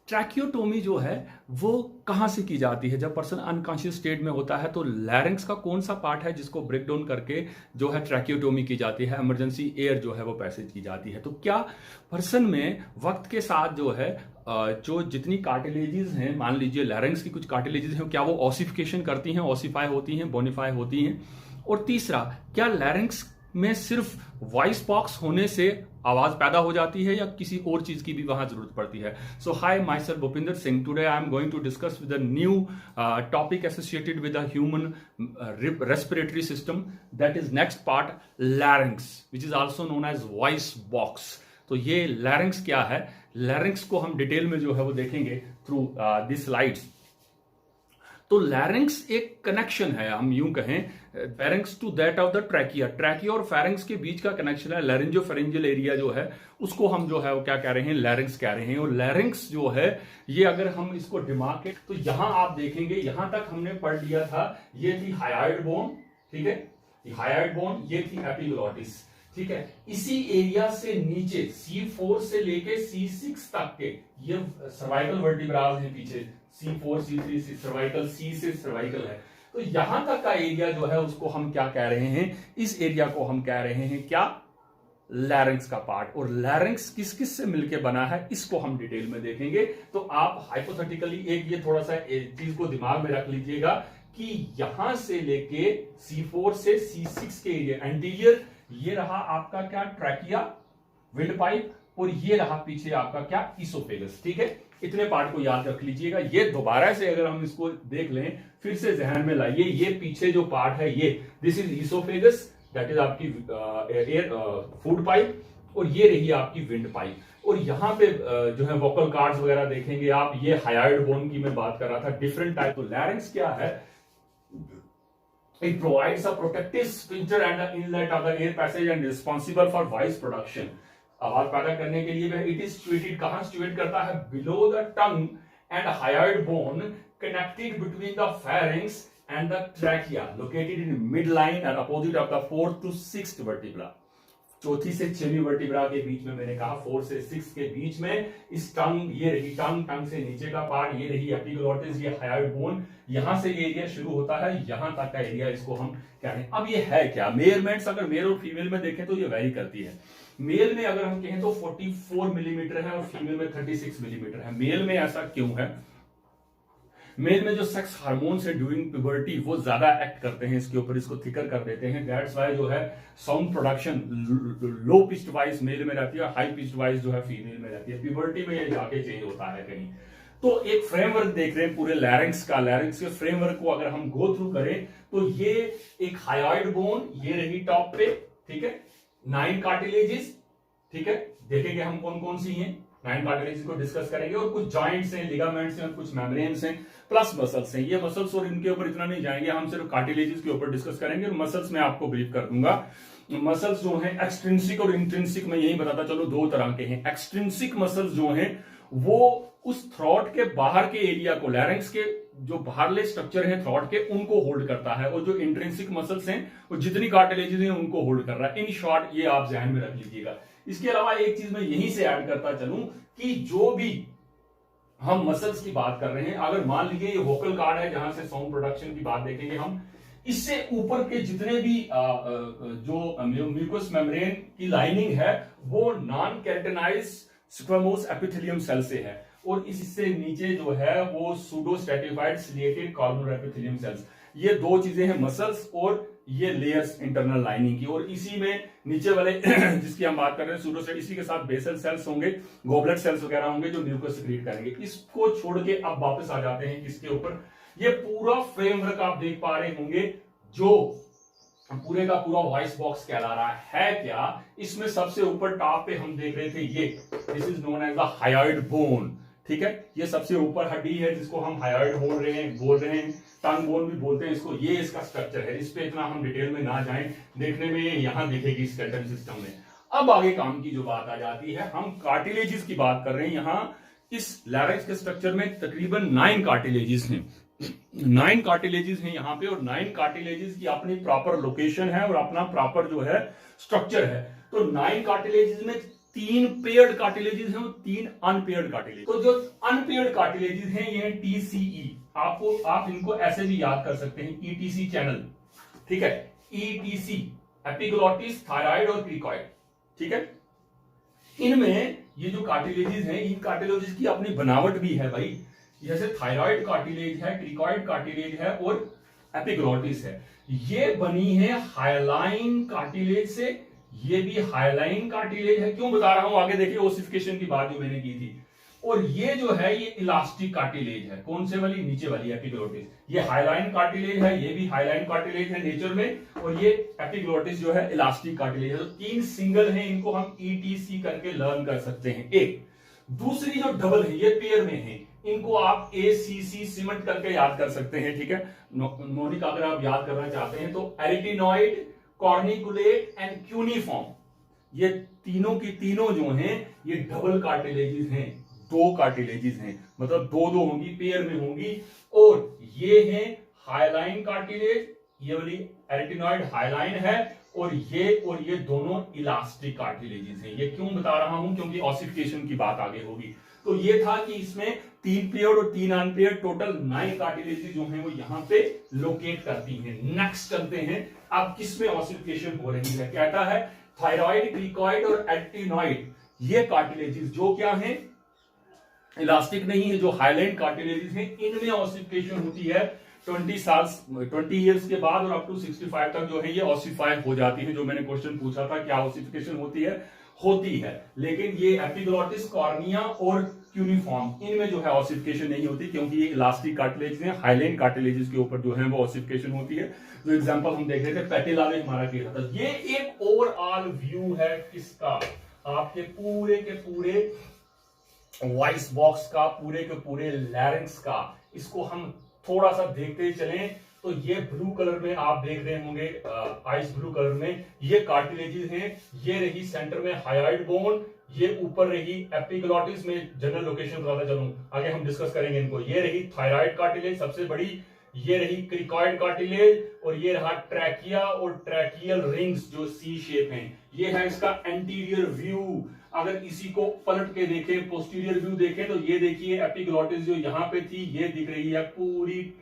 ट्रैकियोटोमी जो है वो कहाँ से की जाती है? जब पर्सन अनकॉन्शियस स्टेट में होता है तो लैरिंक्स का कौन सा पार्ट है जिसको ब्रेक डाउन करके जो है ट्रैकियोटोमी की जाती है, इमरजेंसी एयर जो है वो पैसेज की जाती है। तो क्या पर्सन में वक्त के साथ जो है जो जितनी कार्टिलेजेस हैं, मान लीजिए लैरिंक्स की कुछ कार्टिलेजेस हैं, क्या वो ऑसिफिकेशन करती हैं, ऑसिफाई होती हैं, बोनिफाई होती हैं? और तीसरा, क्या लैरिंक्स में सिर्फ वॉइस बॉक्स होने से आवाज पैदा हो जाती है या किसी और चीज की भी वहां जरूरत पड़ती है? So hi, myself Bhupinder Singh. Today I am going to discuss with a new topic associated with the human respiratory system, that is next part, larynx, which is also known as voice box. तो ये larynx क्या है, larynx को हम detail में जो है वो देखेंगे थ्रू दिस स्लाइड्स। तो लैरिंक्स एक कनेक्शन है, हम यूं कहें, pharynx to that of the trachea. Trachea और फेरिंक्स के बीच का कनेक्शन है। लैरिंजोफेरेंजियल एरिया जो है उसको हम जो है वो क्या कह रहे हैं, लैरिंक्स कह रहे हैं। और लैरिंक्स जो है ये अगर हम इसको दिमाग के, तो यहां आप देखेंगे, यहां तक हमने पढ़ लिया था, ये थी हायोइड बोन, ठीक है, हायोइड बोन, ये थी एपिग्लॉटिस, ठीक है। इसी एरिया से नीचे C4 से लेके C6 तक के ये सर्वाइकल वर्टिब्रास है, पीछे C4 C3 सर्वाइकल, C से सर्वाइकल है। तो यहां तक का एरिया जो है उसको हम क्या कह रहे हैं, इस एरिया को हम कह रहे हैं क्या, लैरिंक्स का पार्ट। और लैरिंक्स किस किस से मिलके बना है इसको हम डिटेल में देखेंगे। तो आप हाइपोथेटिकली एक ये थोड़ा सा चीज को दिमाग में रख लीजिएगा कि यहां से लेके C4 से C6 के एरिया एंटीरियर, ये रहा आपका क्या, ट्रैकिया, विंड पाइप, और ये रहा पीछे आपका क्या, इसोफेगस, ठीक है। इतने पार्ट को याद रख लीजिएगा। ये दोबारा से अगर हम इसको देख लें, फिर से जहन में लाइए, ये पीछे जो पार्ट है ये, this is oesophagus, that is आपकी एयर फूड पाइप, और ये रही आपकी विंड पाइप। और यहां पे जो है वोकल कार्ड्स वगैरह देखेंगे आप, ये हायोइड बोन की मैं बात कर रहा था, डिफरेंट टाइप। तो लैरिंक्स क्या है, it provides a protective sphincter and the inlet of the air passage and responsible for voice production। आवाज पैदा करने के लिए इट इज सिचुएटेड, कहां सिचुएट करता है, below the tongue and hyoid bone, connected between the pharynx and the trachea, located in mid line and opposite of the 4th to 6th vertebra. चौथी से 6वीं वर्टिब्रा के बीच में, मैंने कहा 4 से 6 के बीच में, इस टंग, ये रही टंग, टंग से नीचे का पार्ट, ये रही एपिग्लॉटिस, ये हायोइड बोन, यहां से ये एरिया शुरू होता है, यहां तक का एरिया इसको हम कह रहे हैं। अब ये है क्या, मेजरमेंट्स अगर मेल और फीमेल में देखें तो ये वेरी करती है। मेल में अगर हम कहें तो 44 मिलीमीटर है और फीमेल में 36 मिलीमीटर है। मेल में ऐसा क्यों है, मेल में जो सेक्स हार्मोन्स है ड्यूरिंग प्यूबर्टी वो ज्यादा एक्ट करते हैं इसके ऊपर, इसको थिकर कर देते हैं। दैट्स वाई जो है साउंड प्रोडक्शन लो पिच्ड वॉइस मेल में रहती है, हाई पिच्ड वॉइस जो है फीमेल में रहती है। प्यूबर्टी में ये जाके चेंज होता है कहीं। तो एक फ्रेमवर्क देख रहे हैं पूरे लैरिंक्स का, लैरिंक्स के फ्रेमवर्क को अगर हम गो थ्रू करें तो ये एक हायोइड बोन, ये रही टॉप पे, ठीक है, 9 कार्टिलेजेस, ठीक है, देखेंगे हम कौन कौन सी हैं, 9 कार्टिलेजेस को डिस्कस करेंगे। और कुछ जॉइंट्स हैं, लिगामेंट्स हैं, कुछ मेम्ब्रेन्स हैं, प्लस मसल्स हैं। ये मसल्स और इनके ऊपर इतना नहीं जाएंगे, हम सिर्फ कार्टिलेजेस के ऊपर डिस्कस करेंगे। और मसल्स में आपको ब्रीफ कर दूंगा। मसल्स जो हैं एक्सट्रिंसिक और इंट्रिंसिक, में यही बताता चलो, 2 तरह के हैं। एक्सट्रिंसिक मसल्स जो हैं वो उस थ्रॉट के बाहर के एरिया को, लैरिंक्स के जो बाहरले स्ट्रक्चर है थ्रॉट के, उनको होल्ड करता है। और जो इंट्रिंसिक मसल्स हैं वो जितनी कार्टिलेजेस हैं उनको होल्ड कर रहा है। इन शॉर्ट ये आप ध्यान में रख लीजिएगा। इसके अलावा एक चीज मैं यहीं से ऐड करता चलूं कि जो भी हम मसल्स की बात कर रहे हैं, अगर मान लीजिए ये वोकल कार्ड है जहां से साउंड प्रोडक्शन की बात देखेंगे हम, इससे ऊपर के जितने भी जो म्यूकस मेम्ब्रेन की लाइनिंग है वो नॉन केराटिनाइज्ड स्क्वेमोस एपिथेलियम सेल से है, और इससे नीचे जो है वो pseudo stratified ciliated corner epithelium cells. ये 2 चीजें हैं, मसल्स और ये लेयर्स इंटरनल लाइनिंग की। और इसी में नीचे वाले जिसकी हम बात कर रहे हैं सूडोसेल, इसी के साथ बेसल सेल्स होंगे, गोबलेट सेल्स वगैरह होंगे जो म्यूकस सिक्रीट करेंगे। इसको छोड़ के अब वापस आ जाते हैं किसके ऊपर, ये पूरा फ्रेमवर्क आप देख पा रहे होंगे जो पूरे का पूरा वॉइस बॉक्स कहला रहा है क्या। इसमें सबसे ऊपर टॉप पे हम देख रहे थे ये, this is known as the hyoid bone, ठीक है। ये सबसे ऊपर हड्डी है जिसको हम हायोइड बोल रहे हैं, टंग बोन भी बोलते हैं इसको। ये इसका स्ट्रक्चर है, इस पे इतना हम डिटेल में ना जाएं, देखने में ये यहां दिखेगी स्केलेटन सिस्टम में। अब आगे काम की जो बात आ जाती है, हम कार्टिलेजेस की बात कर रहे हैं। यहां इस लैरिंक्स के स्ट्रक्चर में तकरीबन 9 कार्टिलेजेस हैं, 9 कार्टिलेजेस हैं यहां पे। और 9 कार्टिलेजेस की अपनी प्रॉपर लोकेशन है और अपना प्रॉपर जो है स्ट्रक्चर है। तो 9 कार्टिलेजेस में 3 पेयर्ड कार्टिलेजेस हैं और 3 अनपेयर्ड कार्टिलेज। तो जो अनपेयर्ड कार्टिलेजेस हैं ये हैं टीसीई, आप इनको ऐसे भी याद कर सकते हैं, ईटीसी चैनल, ठीक है, ईटीसी, एपिग्लोटिस, थायराइड और क्रिकॉइड, ठीक है। इनमें ये जो कार्टिलेजेस हैं, इन कार्टिलेजेस की अपनी बनावट भी है भाई, जैसे थायराइड कार्टिलेज है, क्रिकॉइड कार्टिलेज है और एपिग्लोटिस है। ये बनी है हाइलाइन कार्टिलेज से, ये भी हाइलाइन कार्टिलेज है। क्यों बता रहा हूं, आगे देखिए ओसिफिकेशन की बात जो मैंने की थी। और ये जो है ये इलास्टिक कार्टिलेज है, कौन से वाली, नीचे वाली एपिग्लोटिस। ये हाइलाइन कार्टिलेज है, ये भी हाइलाइन कार्टिलेज है नेचर में, और ये एपिग्लोटिस जो है इलास्टिक कार्टिलेज है। तो 3 सिंगल हैं, इनको हम ईटीसी करके लर्न कर सकते हैं। एक दूसरी जो डबल है ये पेयर में है, इनको आप एसीसी सीमेंट करके याद कर सकते हैं, ठीक है। नोनिक अगर आप याद करना चाहते हैं तो एरिटिनॉइड, कॉर्निकुलेट एंड क्यूनिफॉर्म, ये तीनों की तीनों जो हैं ये डबल कार्टिलेजेस हैं, 2 कार्टिलेजेस हैं, मतलब 2 होंगी, पेयर में होंगी। और ये हैं हाइलाइन कार्टिलेज, ये वाली एरिटिनॉइड हाइलाइन है, और ये दोनों इलास्टिक कार्टिलेजेस हैं। ये क्यों बता रहा हूं, क्योंकि ऑसिफिकेशन की बात आगे होगी। तो ये था कि इसमें 3 पेयर्ड और 3 अनपेयर्ड, टोटल 9 कार्टिलेजेस जो हैं वो यहां पे लोकेट करती हैं। नेक्स्ट चलते हैं, अब किसमें ऑसिफिकेशन हो रही है। कहता है थायराइड, क्रिकॉइड और एरिटिनॉइड, ये कार्टिलेजेस जो क्या हैं, इलास्टिक नहीं है, जो हाइलाइन कार्टिलेजेस हैं, इनमें ऑसिफिकेशन होती है 20 इयर्स के बाद, और अप टू 65 तक जो है ये ऑसिफाई हो जाती है। जो मैंने क्वेश्चन पूछा था क्या ऑसिफिकेशन होती है, लेकिन ये एपिग्लोटिस, कॉर्निया और क्यूनिफॉर्म, इनमें जो है ऑसिफिकेशन नहीं होती, क्योंकि ये इलास्टिक कार्टिलेज हैं। हाइलाइन कार्टिलेजेस के ऊपर जो है वो ऑसिफिकेशन होती है। जो एग्जांपल हम देख रहे थे पैटेला में हमारा किया था। ये एक ओवरऑल व्यू है किसका, आपके पूरे के पूरे वॉइस बॉक्स का, पूरे के पूरे लैरिंक्स का। इसको हम थोड़ा सा देखते चलें तो ये ब्लू कलर में आप देख रहे होंगे, आइस ब्लू कलर में ये कार्टिलेजेस हैं। ये रही सेंटर में हायोइड बोन, ये ऊपर रही एपिग्लोटिस में, जनरल लोकेशन बताता चलूं, आगे हम डिस्कस करेंगे इनको। ये रही थायराइड कार्टिलेज सबसे बड़ी, ये रही क्रिकॉइड कार्टिलेज, और ये रहा ट्रैकिया और ट्रैकियल रिंग्स जो सी शेप हैं। ये है इसका एंटीरियर व्यू। अगर इसी को पलट के देखें, पोस्टीरियर व्यू देखें, तो ये देखिए एपिग्लोटिस जो यहां पे थी ये दिख रही है पूरी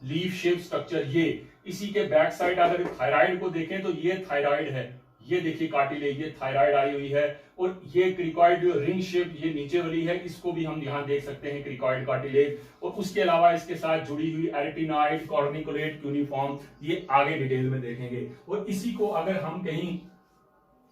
लीफ शेप स्ट्रक्चर। ये इसी के बैक साइड अगर थायराइड को देखें तो ये थायराइड है, ये देखिए कार्टिलेज, ये थायराइड आई हुई है। और ये क्रिकॉइड जो रिंग शेप ये नीचे वाली है, इसको भी हम यहां देख सकते हैं, क्रिकॉइड कार्टिलेज। और उसके अलावा इसके साथ जुड़ी हुई एरिटिनॉइड, कॉर्निकुलेट, क्यूनिफॉर्म, ये आगे डिटेल में देखेंगे। और इसी को अगर हम कहीं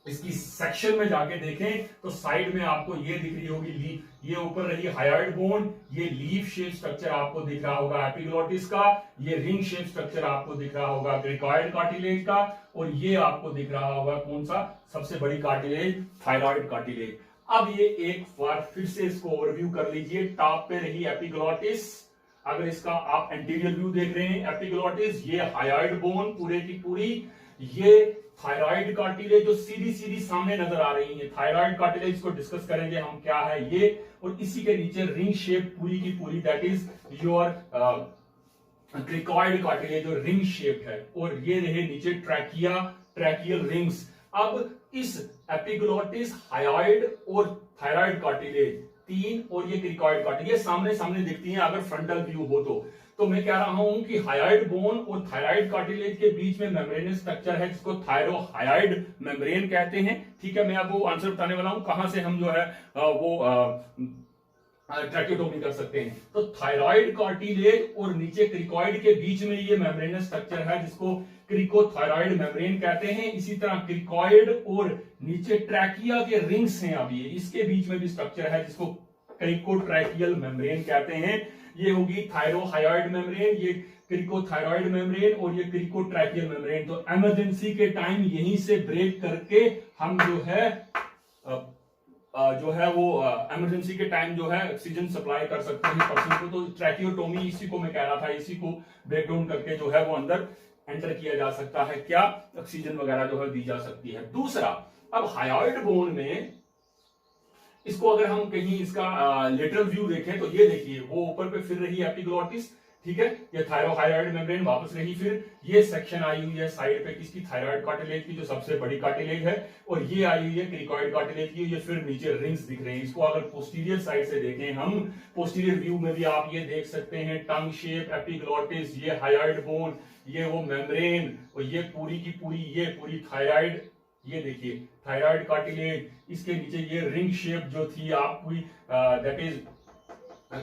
इसकी सेक्शन में जाके देखें तो साइड में आपको ये दिख रही होगी लीफ, ये ऊपर रही हायोइड बोन, ये लीफ शेप स्ट्रक्चर आपको दिख रहा होगा एपिग्लोटिस का, ये रिंग शेप स्ट्रक्चर आपको दिख रहा होगा क्रिकॉइड कार्टिलेज का, और ये आपको दिख रहा होगा कौन सा, सबसे बड़ी कार्टिलेज, थायराइड कार्टिलेज। अब ये एक बार फिर से इसको ओवरव्यू कर लीजिए। टॉप पे रही एपिग्लोटिस, अगर इसका आप एंटीरियर व्यू देख रहे हैं, एपिग्लोटिस, ये हायोइड बोन पूरे की पूरी, ये थायराइड कार्टिलेज जो सीधी सीधी सामने नजर आ रही है, थायराइड कार्टिलेज को डिस्कस करेंगे हम क्या है ये। और इसी के नीचे रिंग शेप पूरी की पूरी, that is your cricoid cartilage जो रिंग शेप है। और ये रहे नीचे ट्रैकिया, ट्रैकियल रिंग्स। अब इस एपिग्लोटिस, हायोइड और थायराइड कार्टिलेज 3 और ये क्रिकॉइड कार्टिलेज, ये सामने सामने दिखती हैं अगर फ्रंटल व्यू हो तो मैं कह रहा हूं कि हायोइड बोन और थायराइड कार्टिलेज के बीच में मेम्ब्रेनस स्ट्रक्चर है जिसको थायरोहायोइड मेम्ब्रेन कहते हैं। ठीक है, मैं अब वो आंसर बताने वाला हूं कहां से हम जो है ट्रैकियोटोमी कर सकते हैं। तो थायराइड कार्टिलेज और नीचे क्रिकॉइड के बीच में ये मेम्ब्रेनस स्ट्रक्चर है जिसको क्रिकोथायराइड मेम्ब्रेन कहते हैं। इसी तरह क्रिकॉइड और नीचे ट्रैकिया के रिंग्स हैं, अब ये इसके बीच में भी स्ट्रक्चर है जिसको क्रिकोट्रैकियल मेम्ब्रेन कहते हैं। ये होगी थायरोहायोइड मेम्ब्रेन, ये क्रिकोथायराइड मेम्ब्रेन और ये क्रिकोट्रैकियल मेम्ब्रेन। तो इमरजेंसी के टाइम यहीं से ब्रेक करके हम जो है वो इमरजेंसी के टाइम जो है ऑक्सीजन सप्लाई कर सकते हैं पर्सन को। तो ट्रैकियोटोमी इसी को मैं कह रहा था, इसी को ब्रेक डाउन करके जो है वो अंदर एंटर किया जा सकता है, क्या ऑक्सीजन वगैरह जो है दी जा सकती है। दूसरा, अब हायोइड बोन में इसको अगर हम कहीं इसका लेटरल व्यू देखें तो ये देखिए वो ऊपर पे फिर रही एपिग्लोटिस, ठीक है, ये थायरोहाइड मेम्ब्रेन वापस रही। फिर ये सेक्शन आई हुई है साइड पे किसकी, थायराइड कार्टिलेज की, जो सबसे बड़ी कार्टिलेज है, और ये आई हुई है क्रिकॉइड कार्टिलेज की। ये फिर नीचे रिंग्स दिख रहे हैं। इसको अगर पोस्टीरियर साइड से देखें हम, पोस्टीरियर व्यू में भी आप ये देख सकते हैं, टंग शेप, एपिग्लोटिस, ये हाइड बोन, ये वो मेम्ब्रेन, और ये पूरी की पूरी ये पूरी थायराइड, ये देखिए थायराइड कार्टिलेज। इसके नीचे ये रिंग शेप जो थी आपकी, दैट इज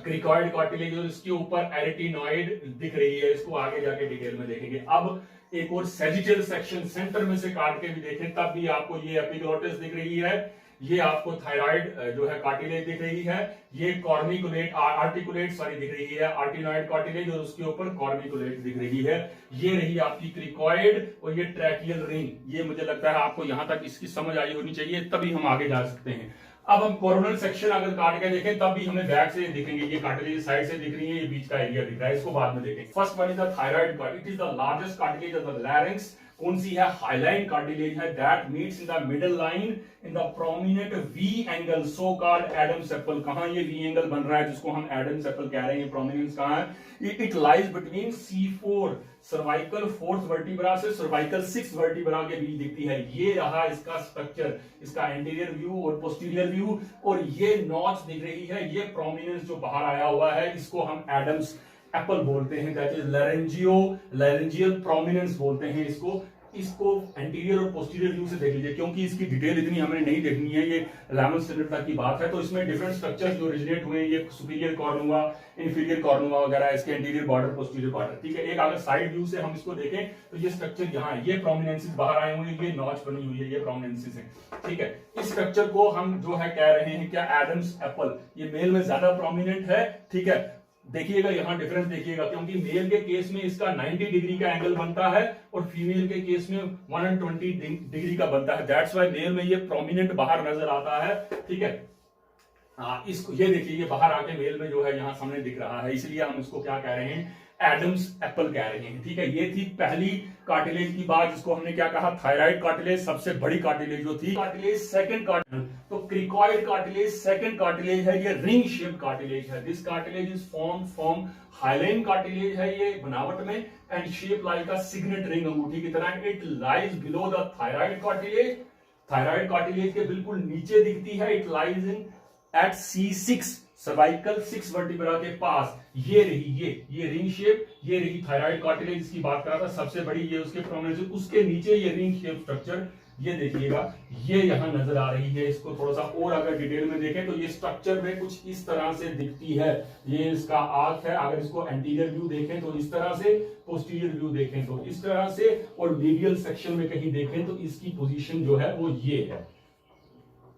क्रिकॉइड कार्टिलेज, और इसके ऊपर एरेटिनॉइड दिख रही है। इसको आगे जाके डिटेल में देखेंगे। अब एक और सेजिटल सेक्शन सेंटर में से काट के भी देखें तब भी आपको ये एपिग्लोटिस दिख रही है, ये आपको थायराइड जो है कार्टिलेज दिख रही है, ये कॉर्निकुलेट आर्टिकुलेट दिख रही है, आर्टिनॉइड कार्टिलेज, और उसके ऊपर कॉर्निकुलेट दिख रही है। ये रही आपकी क्रिकॉइड और ये ट्रैकियल रिंग। ये मुझे लगता है आपको यहां तक इसकी समझ आई होनी चाहिए, तभी हम आगे जा सकते हैं। अब हम कोरोनल सेक्शन अगर काट के देखें तब भी हमें बैक से दिखेंगे, ये कार्टिलेज साइड से दिख रही है, ये बीच का एरिया दिख रहा है, इसको बाद में देखेंगे। First one is the thyroid cartilage, it is the largest cartilage of the larynx. कौन सी है, हाइलाइन कार्टिलेज है, that meets in the middle line in the prominent V angle, so called Adam's apple. कहां ये we angle बन रहा है जिसको हम एडम्स एप्पल कह रहे हैं, प्रोमिनेंस कहां है, it lies between C4 cervical 4th vertebra से सर्वाइकल 6th वर्टिब्रा के बीच दिखती है। ये रहा इसका स्ट्रक्चर, इसका एंटीरियर व्यू और पोस्टीरियर व्यू, और ये नॉच दिख रही है, ये प्रोमिनेंस जो बाहर आया हुआ है, इसको हम एडम्स एप्पल बोलते हैं, दैट इज लैरेंजियल प्रोमिनेंस बोलते हैं इसको। इसको एंटीरियर और पोस्टीरियर व्यू से देख लीजिए, क्योंकि इसकी डिटेल इतनी हमें नहीं देखनी है, ये 11th स्टैंडर्ड तक की बात है। तो इसमें डिफरेंट स्ट्रक्चर्स जो ओरिजिनेट हुए, ये सुपीरियर कॉर्नुआ, इंफीरियर कॉर्नुआ वगैरह, इसके एंटीरियर बॉर्डर, पोस्टीरियर बॉर्डर, ठीक है। एक अगर साइड व्यू से हम इसको देखें तो ये स्ट्रक्चर यहाँ है, ये प्रोमिनेंसेस बाहर आए हुए हैं, ये नॉच बनी हुई है, ये प्रोमिनेंसेस है, ठीक है। इस स्ट्रक्चर को हम जो है कह रहे हैं क्या, एडम्स एप्पल। ये मेल में ज्यादा प्रोमिनेंट है, ठीक है। देखिएगा यहां डिफरेंस देखिएगा, क्योंकि मेल के केस में इसका 90 डिग्री का एंगल बनता है और फीमेल के केस में 120 डिग्री का बनता है। दैट्स व्हाई मेल में ये प्रोमिनेंट बाहर नजर आता है, ठीक है। इसको ये देखिए, ये बाहर आके मेल में जो है यहां सामने दिख रहा है, इसलिए हम इसको क्या कह रहे हैं, एडम्स एप्पल कह रहे हैं, ठीक है। ये थी पहली कार्टिलेज की बात, जिसको हमने क्या कहा, थायराइड कार्टिलेज, सबसे बड़ी कार्टिलेज जो थी। कार्टिलेज सेकंड कार्टिलेज, तो क्रिकॉइड कार्टिलेज सेकंड कार्टिलेज है, ये रिंग शेप कार्टिलेज है। This cartilage is form from hyaline cartilage है ये बनावट में, and shape like a signet ring, अंगूठी की तरह। It lies below the thyroid cartilage, thyroid cartilage के बिल्कुल नीचे दिखती है। It lies in at C6 cervical 6 vertebra के पास। ये रही ये रिंग शेप, ये रही थायराइड कार्टिलेज, इसकी बात कर रहा था, सबसे बड़ी ये उसके प्रोमिनेंस, उसके नीचे ये रिंग शेप स्ट्रक्चर, ये देखिएगा, ये यहां नजर आ रही है। इसको थोड़ा सा और अगर डिटेल में देखें तो ये स्ट्रक्चर में कुछ इस तरह से दिखती है। ये इसका आर्क है, अगर इसको एंटीरियर व्यू देखें तो इस तरह से, पोस्टीरियर व्यू देखें तो इस तरह से, और मीडियल सेक्शन में कहीं देखें तो इसकी पोजीशन जो है वो ये है,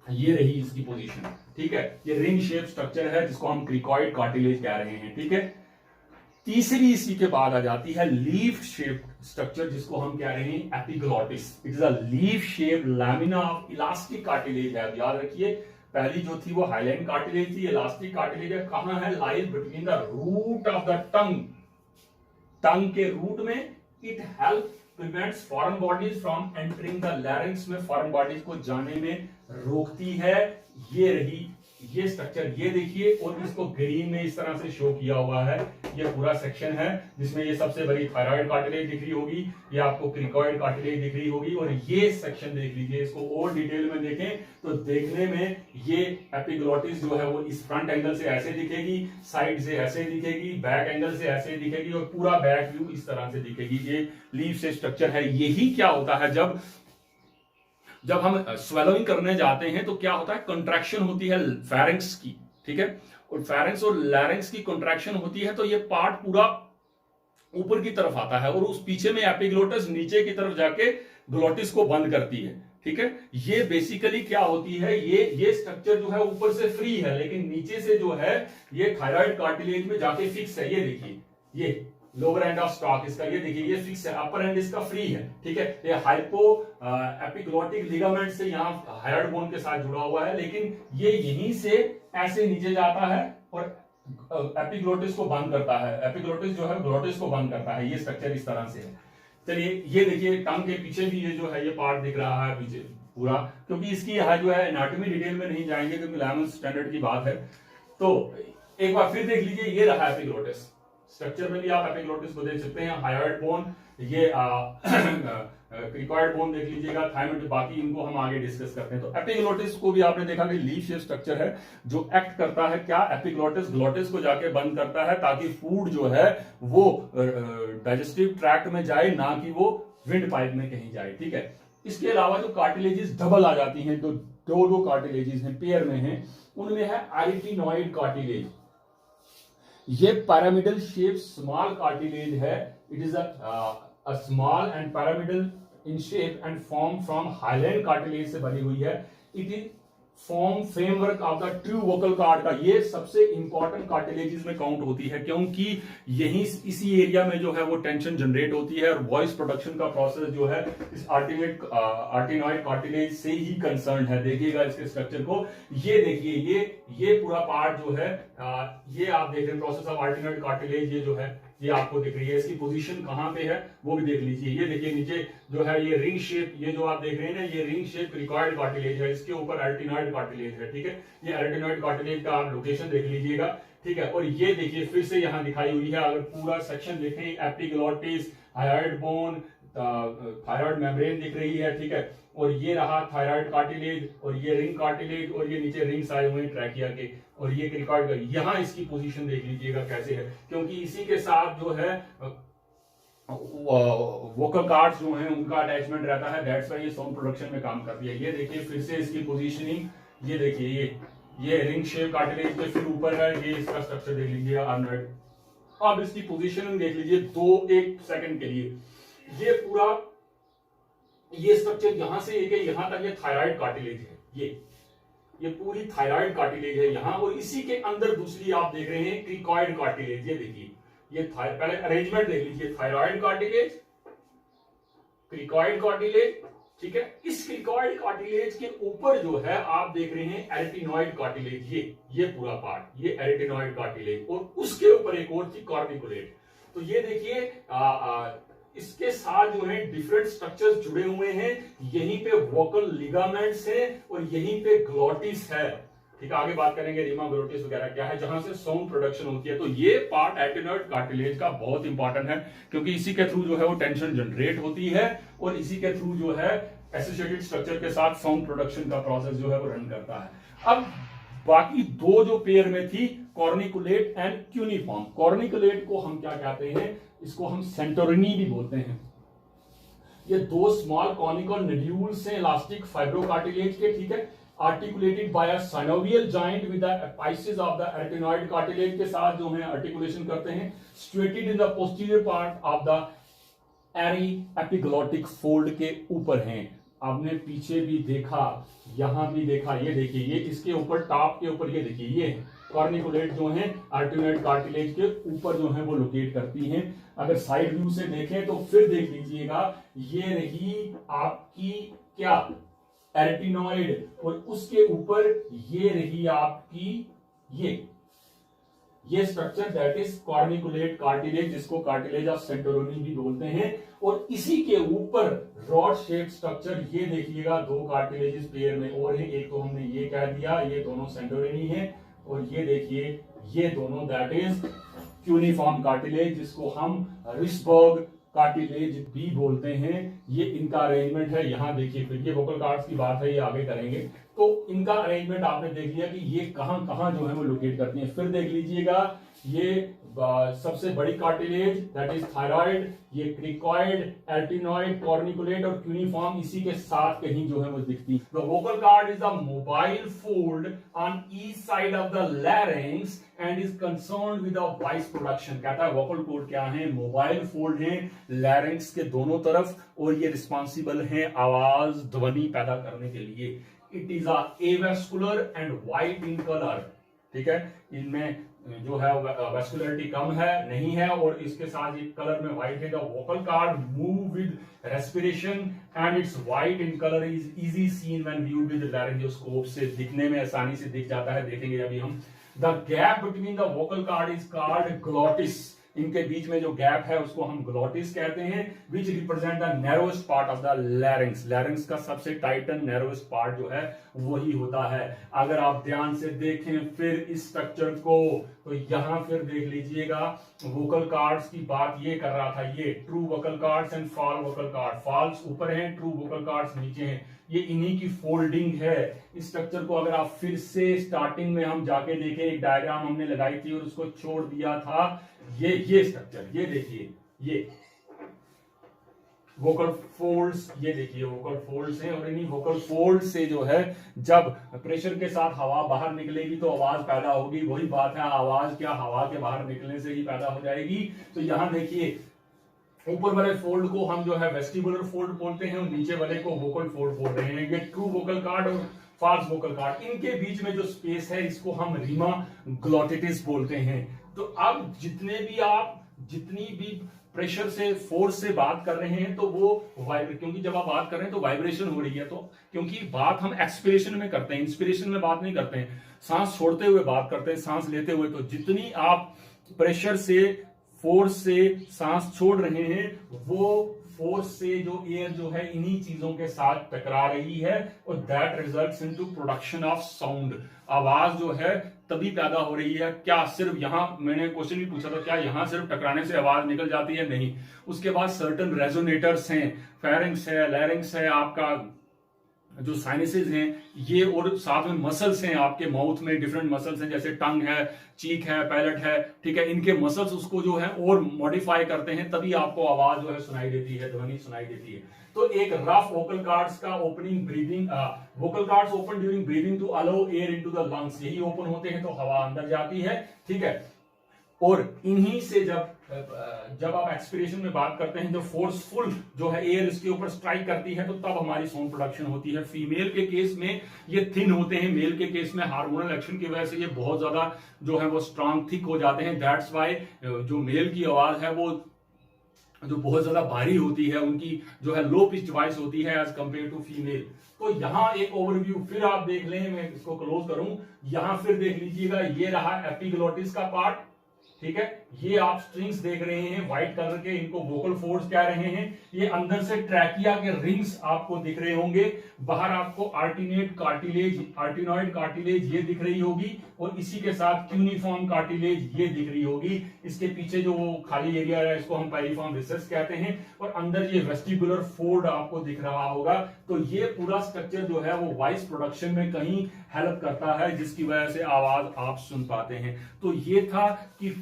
ये रही इसकी पोजीशन, ठीक है। ये रिंग शेप स्ट्रक्चर है जिसको हम क्रिकॉइड कार्टिलेज कह रहे हैं, ठीक है। तीसरी इसी के बाद आ जाती है लीफ शेप स्ट्रक्चर, जिसको हम कह रहे हैं epiglottis. It is a leaf shape lamina of elastic cartilage है। याद रखिए, पहली जो थी वो हाइलाइन कार्टिलेज थी, इलास्टिक कार्टिलेज है। कहां है, lies between the root of the tongue, tongue के रूट में। It help prevents foreign bodies from entering the larynx में, फॉरेन बॉडीज को जाने में रोकती है। ये रही ये स्ट्रक्चर, ये देखिए, और इसको ग्रीन में इस तरह से शो किया हुआ है। ये पूरा सेक्शन है जिसमें ये सबसे बड़ी थायराइड कार्टिलेज दिख रही होगी, ये आपको क्रिकॉइड कार्टिलेज दिख रही होगी, और ये सेक्शन देख लीजिए, इसको और डिटेल में देखें तो देखने में ये एपिग्लोटिस जो है वो इस फ्रंट एंगल से ऐसे दिखेगी, साइड से ऐसे दिखेगी, बैक एंगल से ऐसे दिखेगी, और पूरा बैक व्यू इस तरह से दिखेगी। ये लीफ से स्ट्रक्चर है। यही क्या होता है, जब हम स्वेलोइंग करने जाते हैं तो क्या होता है, कंट्रैक्शन होती है फेरिंक्स की, ठीक है। और फेरिंक्स और लैरिंक्स की कंट्रैक्शन होती है तो ये पार्ट पूरा ऊपर की तरफ आता है, और उस पीछे में एपिग्लोटिस नीचे की तरफ जाके ग्लोटिस को बंद करती है, ठीक है। ये बेसिकली क्या होती है, ये स्ट्रक्चर जो है ऊपर से फ्री है, लेकिन नीचे से जो है ये थायराइड कार्टिलेज में जाके फिक्स है। ये देखिए, ये लोअर एंड ऑफ स्टॉक इसका, ये देखिए ये फिक्स है, अपर एंड इसका फ्री है, ठीक है। ये हाइपो एपिग्लोटिक लिगामेंट से यहाँ हायर्ड बोन के साथ जुड़ा हुआ है, लेकिन ये यहीं से ऐसे नीचे जाता है और एपिग्लोटिस को बंद करता है। एपिग्लोटिस जो है ग्लोटिस को बंद करता है। ये स्ट्रक्चर इस तरह से है। चलिए ये देखिए, टंग के पीछे भी ये जो है ये पार्ट दिख रहा है पीछे पूरा, क्योंकि इसकी यहाँ जो है एनाटॉमी डिटेल में नहीं जाएंगे क्योंकि 11th स्टैंडर्ड की बात है। तो एक बार फिर देख लीजिए, ये रहा एपिग्लोटिस, स्ट्रक्चर में भी आप एपिग्लोटिस को देख सकते हैं, हायोइड बोन, ये क्रिकॉइड बोन देख लीजिएगा, थायमस, बाकी इनको हम आगे डिस्कस करते हैं। तो एपिग्लोटिस को भी आपने देखा कि लीफ शेप स्ट्रक्चर है जो एक्ट करता है क्या, एपिग्लोटिस ग्लोटिस को जाके बंद करता है ताकि फूड जो है वो डाइजेस्टिव ट्रैक्ट में जाए, ना कि वो विंड पाइप में कहीं जाए, ठीक है। इसके अलावा जो कार्टिलेजेस डबल आ जाती हैं, तो दो कार्टिलेजेस हैं, पेयर में हैं, उनमें है एरिटिनॉइड कार्टिलेज। ये पिरामिडल शेप स्मॉल कार्टिलेज है। It is a small and pyramidal in shape and form from Highland cartilage से बनी हुई है। It is form framework of the true vocal card का ये सबसे इंपॉर्टेंट कार्टिलेजेस में काउंट होती है, क्योंकि यही इसी एरिया में जो है वो टेंशन जनरेट होती है और वॉइस प्रोडक्शन का प्रोसेस जो है इस आर्टिनॉइड कार्टिलेज से ही कंसर्न है। देखिएगा इसके स्ट्रक्चर को, ये देखिए, ये पूरा पार्ट जो है ये आप देख रहे हैं प्रोसेस ऑफ आर्टिनॉइड कार्टिलेज, ये जो है ये आपको दिख रही है। इसकी पोजीशन कहां पे है वो भी देख लीजिए। ये देखिए नीचे जो है ये रिंग शेप, ये जो आप देख रहे हैं ना, ये रिंग शेप क्रिकॉइड कार्टिलेज है, इसके ऊपर एरिटिनॉइड कार्टिलेज है, ठीक है। ये एरिटिनॉइड कार्टिलेज का आप लोकेशन देख लीजिएगा, ठीक है। और ये देखिए फिर से यहां दिखाई हुई है, अगर पूरा सेक्शन देखें, epiglottis, hyoid bone, thyroid membrane दिख रही है, ठीक है। और ये रहा थायराइड कार्टिलेज, और ये रिंग कार्टिलेज, और ये नीचे रिंग्स आए हुए हैं ट्रैकिया के, और ये क्रिकॉइड का। यहां इसकी पोजीशन देख लीजिएगा कैसे है, क्योंकि इसी के साथ जो है वोकल कार्ड्स जो हैं उनका अटैचमेंट रहता है, दैट्स व्हाई ये साउंड प्रोडक्शन में काम करती है। ये देखिए फिर से इसकी पोजीशनिंग, ये देखिए ये रिंग शेप कार्टिलेज के फिर ऊपर है, ये इसका स्ट्रक्चर देख लीजिए आर्नोइड। अब इसकी पोजीशनिंग देख लीजिए 1 सेकंड के लिए। ये पूरा ये स्ट्रक्चर यहां से लेके यहां तक ये थायराइड कार्टिलेज है, ये पूरी थायराइड कार्टिलेज है यहां, और इसी के अंदर दूसरी आप देख रहे हैं क्रिकॉइड कार्टिलेज। ये देखिए ये पहले अरेंजमेंट देख लीजिए, थायराइड कार्टिलेज, क्रिकॉइड कार्टिलेज, ठीक है। इस क्रिकॉइड कार्टिलेज के ऊपर जो है आप देख रहे हैं एरिटिनॉइड कार्टिलेज, ये पूरा पार्ट, ये एरिटिनॉइड कार्टिलेज, और उसके ऊपर एक और थी कॉर्निकुलेट। तो ये देखिए इसके साथ जो है डिफरेंट स्ट्रक्चर्स जुड़े हुए हैं, यहीं पे वोकल लिगामेंट्स हैं और यहीं पे ग्लोटिस है, ठीक है। आगे बात करेंगे रीमा ग्लोटिस वगैरह क्या है, जहां से साउंड प्रोडक्शन होती है। तो ये पार्ट एरिटिनॉइड कार्टिलेज का बहुत इंपॉर्टेंट है, क्योंकि इसी के थ्रू जो है वो टेंशन जनरेट होती है, और इसी के थ्रू जो है एसोसिएटेड स्ट्रक्चर के साथ साउंड प्रोडक्शन का प्रोसेस जो है वो रन करता है। अब बाकी दो जो पेयर में थी, कॉर्निकुलेट एंड क्यूनिफॉर्म। कॉर्निकुलेट को हम क्या कहते हैं, इसको हम सेंटोरिनी भी बोलते हैं। ये 2 स्मॉल कॉनिकल नोड्यूल्स हैं इलास्टिक फाइब्रोकार्टिलेज के, ठीक है, articulated by a synovial joint with the apices of the arytenoid cartilage के साथ जो है आर्टिकुलेशन करते हैं, situated in the posterior part of the epiglottic fold के ऊपर हैं। आपने पीछे भी देखा, यहां भी देखा, ये देखिए ये इसके ऊपर टॉप के ऊपर, ये देखिए ये कॉर्निकुलेट जो है आर्टिनॉइड कार्टिलेज के ऊपर जो है वो लोकेट करती हैं। अगर साइड व्यू से देखें तो फिर देख लीजिएगा, ये रही आपकी क्या एरिटिनॉइड, और उसके ऊपर ये रही आपकी ये structure that is corniculate cartilage, जिसको कार्टिलेज ऑफ सेंटोरिनी भी बोलते हैं। और इसी के ऊपर रॉड शेप स्ट्रक्चर, ये देखिएगा 2 कार्टिलेजेस पेयर में और है, एक तो हमने ये कह दिया, ये दोनों सेंटोरिनी है, और ये देखिए ये दोनों दैट इज क्यूनिफॉर्म कार्टिलेज, जिसको हम रिसबर्ग कार्टिलेज भी बोलते हैं। ये इनका अरेंजमेंट है, यहां देखिए फिर ये वोकल कार्ड्स की बात है, ये आगे करेंगे। तो इनका अरेंजमेंट आपने देख लिया कि ये कहां कहां जो है वो लोकेट करती हैं। फिर देख लीजिएगा ये सबसे बड़ी कार्टिलेज दैट इज थायराइड, ये क्रिकॉइड, एरिटिनॉइड, कॉर्निकुलेट और क्यूनिफॉर्म इसी के साथ कहीं जो है वो दिखती है। The vocal card is the mobile fold on each side of the larynx and is concerned with the voice production. कहता है वोकल कॉर्ड क्या है, मोबाइल फोल्ड है लैरिंक्स के दोनों तरफ, और ये रिस्पॉन्सिबल है आवाज ध्वनि पैदा करने के लिए। It is avascular and white in colour, ठीक है। इनमें जो है वेस्कुलरिटी कम है, नहीं है, और इसके साथ ये कलर में व्हाइट है। The vocal cord move with respiration and it's white in colour, is easy seen when viewed with laryngoscope, से दिखने में आसानी से दिख जाता है, देखेंगे अभी हम। The gap between the vocal card is called glottis, इनके बीच में जो गैप है उसको हम ग्लोटिस कहते हैं, which represent the narrowest part of the larynx. Larynx का सबसे टाइटन नैरोएस्ट पार्ट जो है वही होता है। अगर आप ध्यान से देखें फिर इस स्ट्रक्चर को, तो यहां फिर देख लीजिएगा वोकल कार्ड्स की बात ये कर रहा था, ये true vocal cords and false vocal cord, false ऊपर हैं, ट्रू वोकल कार्ड्स नीचे हैं, ये इन्हीं की फोल्डिंग है। इस स्ट्रक्चर को अगर आप फिर से स्टार्टिंग में हम जाके देखें, एक डायग्राम हमने लगाई थी और उसको छोड़ दिया था, ये स्ट्रक्चर, ये देखिए, ये वोकल फोल्ड्स, ये देखिए वोकल फोल्ड्स हैं, और इन्हीं वोकल फोल्ड से जो है जब प्रेशर के साथ हवा बाहर निकलेगी तो आवाज पैदा होगी। वही बात है, आवाज क्या हवा के बाहर निकलने से ही पैदा हो जाएगी। तो यहां देखिए ऊपर वाले फोल्ड को हम जो है वेस्टिबुलर फोल्ड बोलते हैं और नीचे वाले को वोकल फोल्ड बोल रहे हैं। ये ट्रू वोकल कार्ड और फॉल्स वोकल कार्ड, इनके बीच में जो स्पेस है इसको हम रीमा ग्लोटिटिस बोलते हैं। तो अब जितनी भी प्रेशर से फोर्स से बात कर रहे हैं तो वो क्योंकि जब आप बात कर रहे हैं तो वाइब्रेशन हो रही है, तो क्योंकि बात हम एक्सपिरेशन में करते हैं, इंस्पिरेशन में बात नहीं करते हैं, सांस छोड़ते हुए बात करते हैं, सांस लेते हुए। तो जितनी आप प्रेशर से फोर्स से सांस छोड़ रहे हैं वो फोर्स से जो एयर जो है इन्हीं चीजों के साथ टकरा रही है और that results into production of sound. आवाज जो है तभी पैदा हो रही है। क्या सिर्फ यहां, मैंने क्वेश्चन भी पूछा था, क्या यहां सिर्फ टकराने से आवाज निकल जाती है? नहीं, उसके बाद सर्टेन रेजोनेटर्स हैं, फेरिंक्स है, लैरिंक्स है, आपका जो साइनसेस हैं ये, और साथ में मसल्स हैं आपके माउथ में, डिफरेंट मसल्स हैं जैसे टंग है, चीक है, पैलेट है, ठीक है, इनके मसल्स उसको जो है और मॉडिफाई करते हैं, तभी आपको आवाज जो है सुनाई देती है, ध्वनि सुनाई देती है। तो एक रफ वोकल कार्ड्स का opening breathing, vocal cords open during breathing to allow air into the lungs, यही ओपन होते हैं तो हवा अंदर जाती है, ठीक है। और इन्हीं से जब आप एक्सपिरेशन में बात करते हैं, जब फोर्सफुल जो है एयर इसके ऊपर स्ट्राइक करती है तो तब हमारी साउंड प्रोडक्शन होती है। फीमेल के केस में ये थिन होते हैं, मेल के केस में हार्मोनल एक्शन की वजह से ये बहुत ज्यादा जो है वो स्ट्रांग थिक हो जाते हैं। दैट्स वाई जो मेल की आवाज है वो जो बहुत ज्यादा भारी होती है, उनकी जो है लो पिच वॉइस होती है एज कंपेयर टू फीमेल। तो यहां एक ओवरव्यू फिर आप देख लें, मैं इसको क्लोज करूं, यहां फिर देख लीजिएगा, ये रहा एपिग्लोटिस का पार्ट, ठीक है, ये आप स्ट्रिंग्स देख रहे हैं व्हाइट कलर के, इनको वोकल फोर्ड्स कह रहे हैं। ये अंदर से ट्रैकिया के रिंग्स आपको दिख रहे होंगे, बाहर आपको आर्टिनेट कार्टिलेज, आर्टिनॉइड कार्टिलेज ये दिख रही होगी, और इसी के साथ क्यूनिफॉर्म कार्टिलेज ये दिख रही होगी। इसके पीछे जो वो खाली एरिया है इसको हम पेरिफॉर्म रिसेस कहते हैं, और अंदर ये वेस्टिबुलर फोल्ड आपको दिख रहा होगा। तो ये पूरा स्ट्रक्चर जो है वो वॉइस प्रोडक्शन में कहीं हेल्प करता है, जिसकी वजह से आवाज आप सुन पाते हैं। तो ये था कि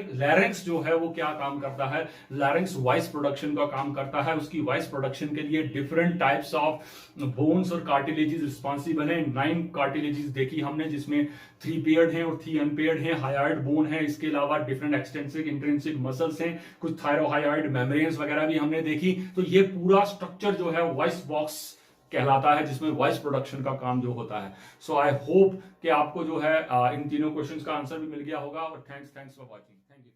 लैरिंक्स जो है वो क्या काम करता है। लैरिंक्स वॉइस प्रोडक्शन का काम करता है, उसकी वॉइस प्रोडक्शन के लिए डिफरेंट टाइप्स ऑफ बोन्स और कार्टिलेजेस रिस्पॉन्सिबल हैं। 9 कार्टिलेजेस देखी हमने, जिसमें 3 पेयर्ड हैं और 3 अनपेयर्ड हैं। हायोइड बोन है, इसके अलावा डिफरेंट एक्सटेंसिव इंट्रिंसिक मसल्स हैं, कुछ थायरोहायोइड मेम्ब्रेन्स वगैरह भी हमने देखी। तो ये पूरा स्ट्रक्चर जो है वॉइस बॉक्स कहलाता है, जिसमें वॉइस प्रोडक्शन का काम जो होता है। सो आई होप कि आपको जो है इन तीनों क्वेश्चंस का आंसर भी मिल गया होगा। और thanks for watching. Thank you.